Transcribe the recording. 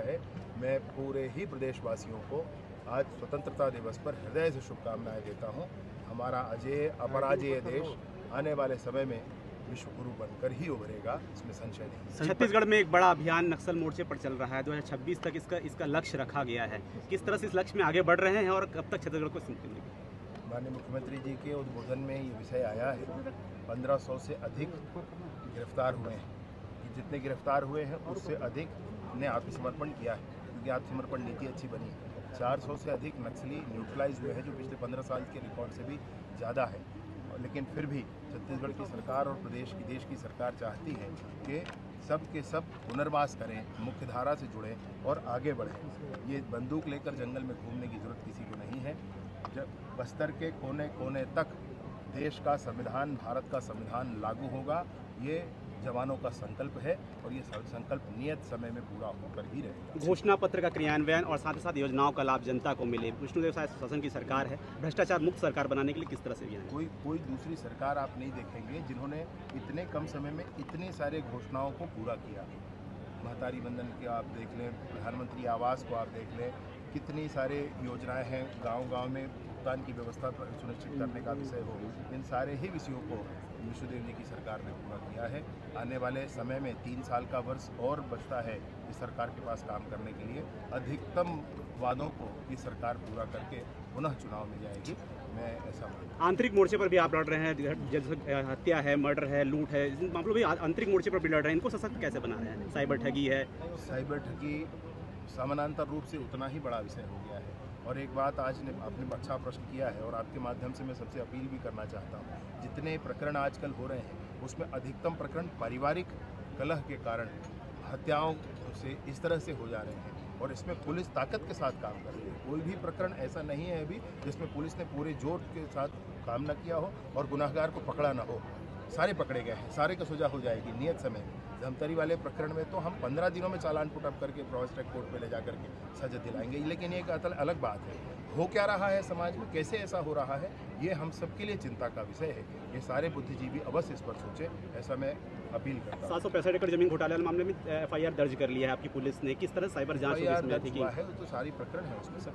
है। मैं पूरे ही प्रदेशवासियों को आज स्वतंत्रता दिवस पर हृदय से शुभकामनाएं देता हूं। हमारा अजेय अपराजेय देश आने वाले समय में विश्व गुरु बनकर ही उभरेगा, इसमें संशय नहीं। छत्तीसगढ़ में एक बड़ा अभियान नक्सल मोर्चे पर चल रहा है। 2026 तक इसका लक्ष्य रखा गया है। किस तरह से इस लक्ष्य में आगे बढ़ रहे हैं और कब तक छत्तीसगढ़ को मिलेगी? माननीय मुख्यमंत्री जी के उद्बोधन में ये विषय आया है। 1500 से अधिक गिरफ्तार हुए हैं। जितने गिरफ्तार हुए हैं उससे अधिक ने आत्मसमर्पण किया है, क्योंकि आत्मसमर्पण नीति अच्छी बनी है। 400 से अधिक नक्सली न्यूट्रलाइज हुए हैं, जो पिछले 15 साल के रिकॉर्ड से भी ज़्यादा है। लेकिन फिर भी छत्तीसगढ़ की सरकार और प्रदेश की देश की सरकार चाहती है कि सब के सब पुनर्वास करें, मुख्य धारा से जुड़ें और आगे बढ़ें। ये बंदूक लेकर जंगल में घूमने की जरूरत किसी को नहीं है। जब बस्तर के कोने कोने तक देश का संविधान, भारत का संविधान लागू होगा, ये जवानों का संकल्प है और ये संकल्प नियत समय में पूरा होकर ही रहेगा। घोषणा पत्र का क्रियान्वयन और साथ ही साथ योजनाओं का लाभ जनता को मिले। विष्णुदेव साय शासन की सरकार है, भ्रष्टाचार मुक्त सरकार बनाने के लिए किस तरह से कोई दूसरी सरकार आप नहीं देखेंगे जिन्होंने इतने कम समय में इतने सारे घोषणाओं को पूरा किया। महतारी वंदन के आप देख लें, प्रधानमंत्री आवास को आप देख लें, कितनी सारे योजनाएं हैं, गांव-गांव में भुगतान की व्यवस्था सुनिश्चित करने का विषय हो, इन सारे ही विषयों को विष्णुदेव जी की सरकार ने पूरा किया है। आने वाले समय में 3 साल का वर्ष और बचता है इस सरकार के पास काम करने के लिए। अधिकतम वादों को ये सरकार पूरा करके पुनः चुनाव में जाएगी, मैं ऐसा मानता हूं। आंतरिक मोर्चे पर भी आप लड़ रहे हैं, जैसे हत्या है, मर्डर है, लूट है, इन मामलों में आंतरिक मोर्चे पर भी लड़ रहे हैं। इनको सशक्त कैसे बना रहे हैं? साइबर ठगी है, साइबर ठगी समानांतर रूप से उतना ही बड़ा विषय हो गया है। और एक बात आज ने आपने अच्छा प्रश्न किया है और आपके माध्यम से मैं सबसे अपील भी करना चाहता हूँ। जितने प्रकरण आजकल हो रहे हैं उसमें अधिकतम प्रकरण पारिवारिक कलह के कारण हत्याओं से इस तरह से हो जा रहे हैं और इसमें पुलिस ताकत के साथ काम कर रही है। कोई भी प्रकरण ऐसा नहीं है अभी जिसमें पुलिस ने पूरे जोर के साथ काम न किया हो और गुनाहगार को पकड़ा ना हो। सारे पकड़े गए हैं, सारे का सजा हो जाएगी नियत समय में। धमतरी वाले प्रकरण में तो हम 15 दिनों में चालान पुटअप करके प्रोविंस ट्रैक कोर्ट में ले जा करके सजा दिलाएंगे। लेकिन एक अलग बात है, हो क्या रहा है समाज में, कैसे ऐसा हो रहा है, ये हम सबके लिए चिंता का विषय है। ये सारे बुद्धिजीवी अवश्य इस पर सोचे, ऐसा मैं अपील करता हूँ। 765 एकड़ जमीन घोटाले मामले में FIR दर्ज कर लिया है आपकी पुलिस ने। किस तरह साइबर जांच हुआ है तो सारी प्रकरण है उसमें सब